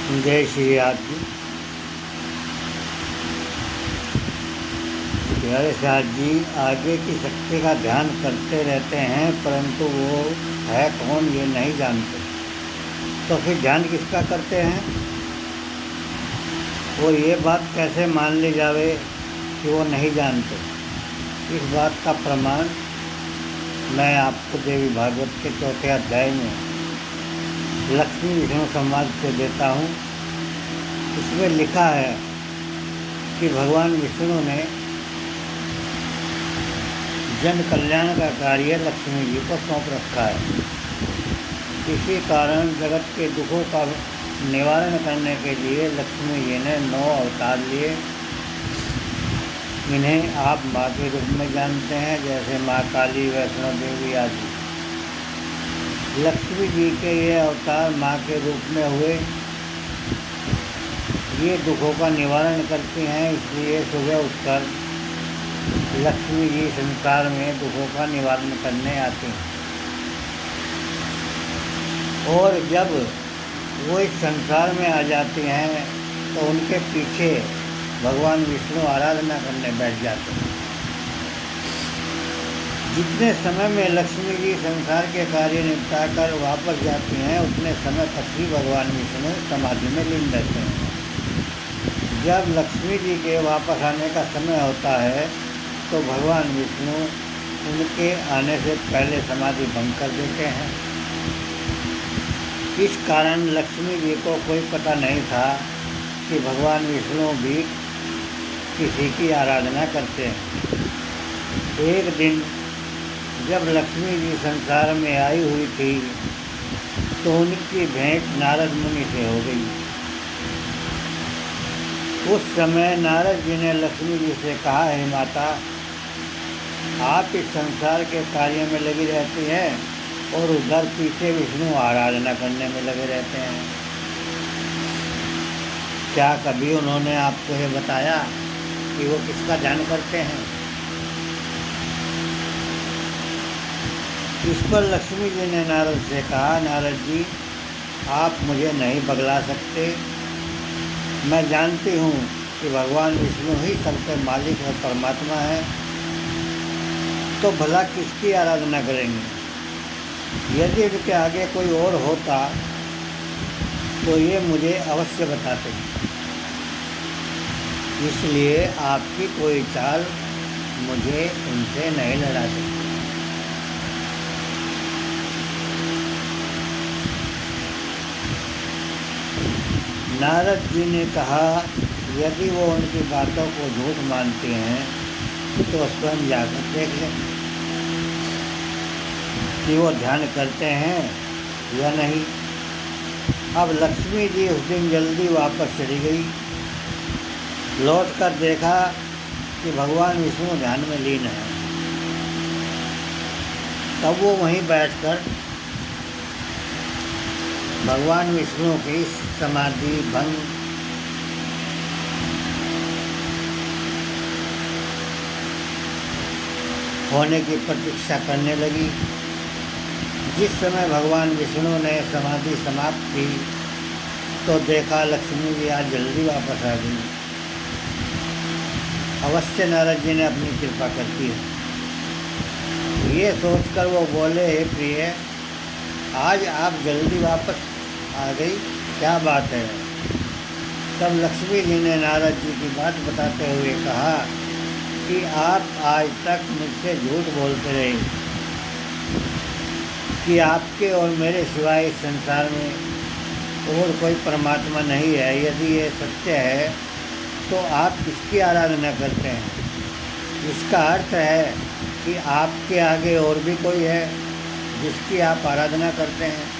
जय श्री राम जी। प्यारे साथ जी, आगे की शक्ति का ध्यान करते रहते हैं परंतु वो है कौन ये नहीं जानते। तो फिर ध्यान किसका करते हैं और ये बात कैसे मान ली जावे कि वो नहीं जानते। इस बात का प्रमाण मैं आपको देवी भागवत के 4थे अध्याय में लक्ष्मी विष्णु संवाद से देता हूँ। इसमें लिखा है कि भगवान विष्णु ने जन कल्याण का कार्य लक्ष्मी जी को सौंप रखा है। इसी कारण जगत के दुखों का निवारण करने के लिए लक्ष्मी जी ने 9 अवतार लिए। इन्हें आप माँ के रूप में जानते हैं, जैसे माँ काली, वैष्णो देवी आदि। लक्ष्मी जी के ये अवतार माँ के रूप में हुए। ये दुखों का निवारण करती हैं, इसलिए सुबह उठकर लक्ष्मी जी संसार में दुखों का निवारण करने आती हैं। और जब वो इस संसार में आ जाती हैं तो उनके पीछे भगवान विष्णु आराधना करने बैठ जाते हैं। जितने समय में लक्ष्मी जी संसार के कार्य निपटा कर वापस जाती हैं उतने समय तक ही भगवान विष्णु समाधि में लीन रहते हैं। जब लक्ष्मी जी के वापस आने का समय होता है तो भगवान विष्णु उनके आने से पहले समाधि भंग कर देते हैं। इस कारण लक्ष्मी जी को कोई पता नहीं था कि भगवान विष्णु भी किसी की आराधना करते हैं। एक दिन जब लक्ष्मी जी संसार में आई हुई थी तो उनकी भेंट नारद मुनि से हो गई। उस समय नारद जी ने लक्ष्मी जी से कहा, हे माता, आप इस संसार के कार्य में लगी रहती हैं और उधर पीछे विष्णु आराधना करने में लगे रहते हैं। क्या कभी उन्होंने आपको ये बताया कि वो किसका ध्यान करते हैं? इस पर लक्ष्मी जी ने नारद से कहा, नारद जी, आप मुझे नहीं बगला सकते। मैं जानती हूँ कि भगवान विष्णु ही सबके मालिक और परमात्मा है, तो भला किसकी आराधना करेंगे? यदि इनके आगे कोई और होता तो ये मुझे अवश्य बताते। इसलिए आपकी कोई चाल मुझे उनसे नहीं लड़ा सकती। नारद जी ने कहा, यदि वो उनकी बातों को झूठ मानती हैं तो स्वयं जाकर देख लें कि वो ध्यान करते हैं या नहीं। अब लक्ष्मी जी उस दिन जल्दी वापस चली गई। लौटकर देखा कि भगवान विष्णु ध्यान में लीन है। तब वो वहीं बैठकर भगवान विष्णु की समाधि भंग होने की प्रतीक्षा करने लगी। जिस समय भगवान विष्णु ने समाधि समाप्त की तो देखा लक्ष्मी जी आज जल्दी वापस आ गई। अवश्य नारद जी ने अपनी कृपा करती है। ये सोचकर वो बोले, हे प्रिय, आज आप जल्दी वापस आ गई, क्या बात है? तब लक्ष्मी जी ने नारद जी की बात बताते हुए कहा कि आप आज तक मुझसे झूठ बोलते रहे कि आपके और मेरे सिवाय इस संसार में और कोई परमात्मा नहीं है। यदि ये सत्य है तो आप किसकी आराधना करते हैं? इसका अर्थ है कि आपके आगे और भी कोई है जिसकी आप आराधना करते हैं।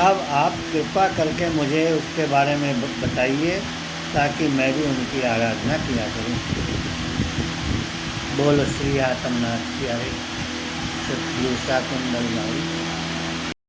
अब आप कृपा करके मुझे उसके बारे में बताइए ताकि मैं भी उनकी आराधना किया करूं। बोलो श्री आत्मनाथ प्यारे सतगुरु शाकुंतल भाई।